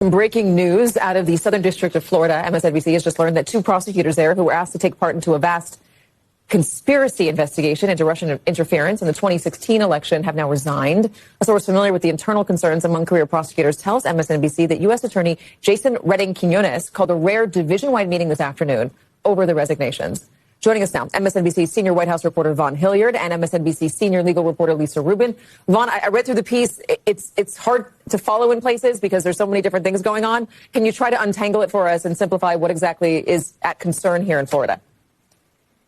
Breaking news out of the Southern District of Florida. MSNBC has just learned that two prosecutors there who were asked to take part into a vast conspiracy investigation into Russian interference in the 2016 election have now resigned. A source familiar with the internal concerns among career prosecutors tells MSNBC that U.S. Attorney Jason Redding Quinones called a rare division-wide meeting this afternoon over the resignations. Joining us now, MSNBC senior White House reporter Vaughn Hilliard and MSNBC senior legal reporter Lisa Rubin. Vaughn, I read through the piece. It's hard to follow in places because there's so many different things going on. Can you try to untangle it for us and simplify what exactly is at concern here in Florida?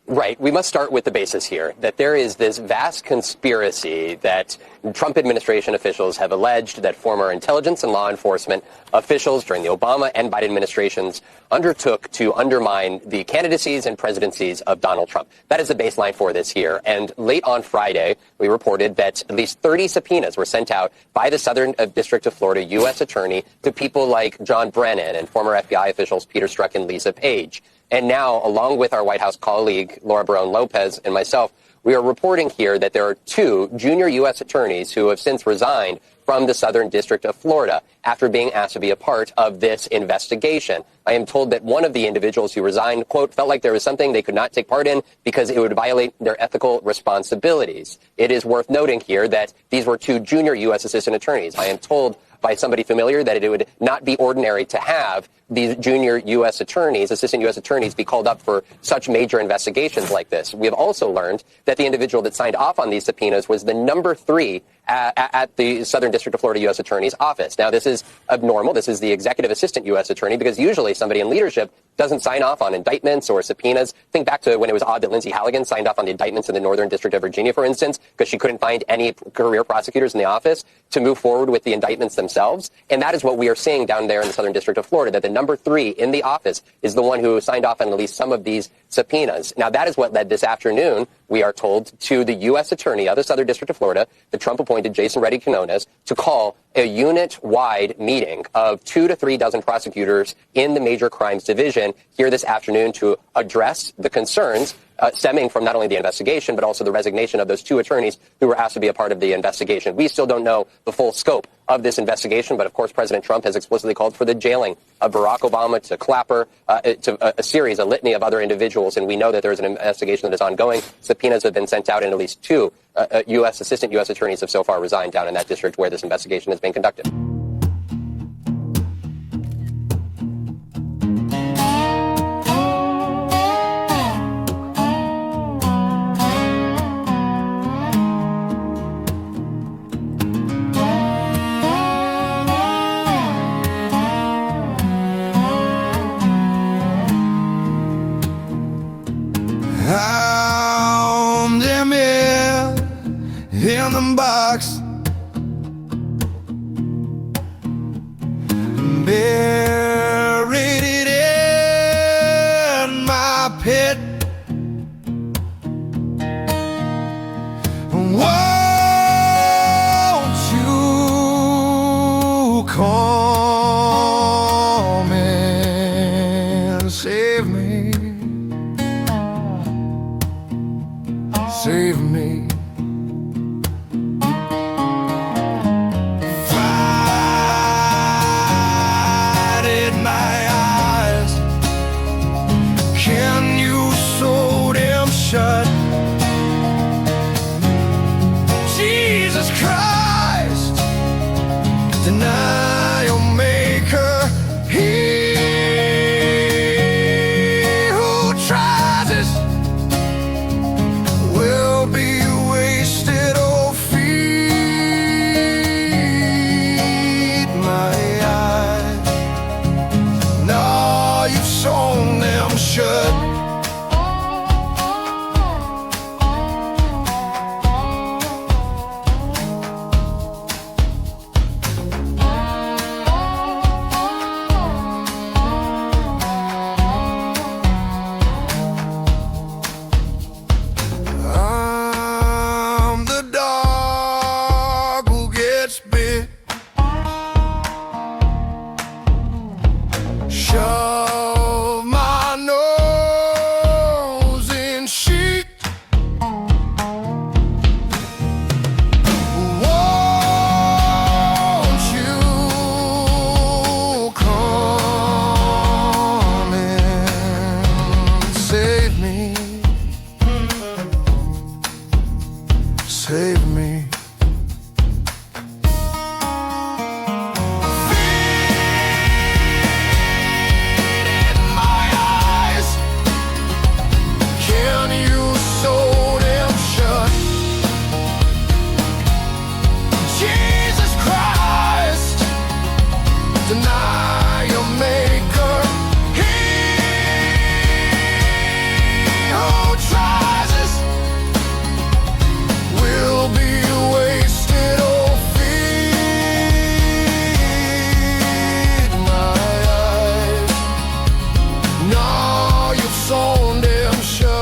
Right. We must start with the basis here, that there is this vast conspiracy that Trump administration officials have alleged that former intelligence and law enforcement officials during the Obama and Biden administrations undertook to undermine the candidacies and presidencies of Donald Trump. That is the baseline for this here. And late on Friday, we reported that at least 30 subpoenas were sent out by the Southern District of Florida U.S. Attorney to people like John Brennan and former FBI officials Peter Strzok and Lisa Page. And now, along with our White House colleague, Laura Barone Lopez, and myself, we are reporting here that there are two junior U.S. attorneys who have since resigned from the Southern District of Florida after being asked to be a part of this investigation. I am told that one of the individuals who resigned, quote, felt like there was something they could not take part in because it would violate their ethical responsibilities. It is worth noting here that these were two junior U.S. assistant attorneys. I am told by somebody familiar that it would not be ordinary to have these junior U.S. attorneys, assistant U.S. attorneys, be called up for such major investigations like this. We have also learned that the individual that signed off on these subpoenas was the number 3 at the Southern District of Florida U.S. Attorney's office. Now, this is abnormal. This is the executive assistant U.S. attorney because usually somebody in leadership doesn't sign off on indictments or subpoenas. Think back to when it was odd that Lindsay Halligan signed off on the indictments in the Northern District of Virginia, for instance, because she couldn't find any career prosecutors in the office to move forward with the indictments themselves. And that is what we are seeing down there in the Southern District of Florida, that the number 3 in the office is the one who signed off on at least some of these subpoenas. Now, that is what led this afternoon, we are told, to the U.S. Attorney of the Southern District of Florida, the Trump-appointed Jason Redding Quinones, to call a unit-wide meeting of 2 to 3 dozen prosecutors in the Major Crimes Division here this afternoon to address the concerns stemming from not only the investigation, but also the resignation of those 2 attorneys who were asked to be a part of the investigation. We still don't know the full scope of this investigation, but of course President Trump has explicitly called for the jailing of Barack Obama, to Clapper, to a litany of other individuals, and we know that there is an investigation that is ongoing. Subpoenas have been sent out, and at least 2 assistant U.S. attorneys have so far resigned down in that district where this investigation has been conducted. Found him in the box, buried it in my pit. Won't you come and save me? Save me. deny your maker. He who tries this will be wasted. Oh, feed my eyes. Now you've sown them shut.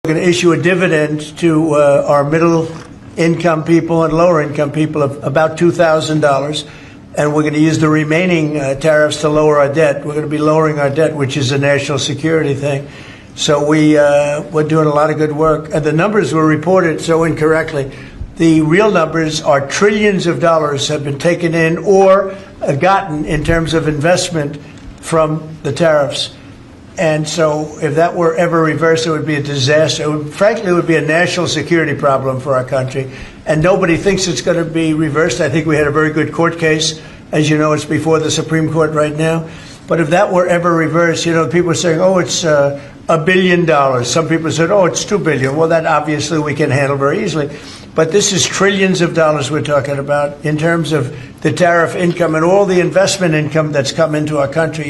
We're going to issue a dividend to our middle income people and lower income people of about $2,000. And we're going to use the remaining tariffs to lower our debt. We're going to be lowering our debt, which is a national security thing. So we're doing a lot of good work. And the numbers were reported so incorrectly. The real numbers are trillions of dollars have been taken in or gotten in terms of investment from the tariffs. And so if that were ever reversed, it would be a disaster. Frankly, it would be a national security problem for our country. And nobody thinks it's going to be reversed. I think we had a very good court case. As you know, it's before the Supreme Court right now. But if that were ever reversed, you know, people are saying, oh, it's $1 billion. Some people said, oh, it's $2 billion. Well, that obviously we can handle very easily. But this is trillions of dollars we're talking about in terms of the tariff income and all the investment income that's come into our country.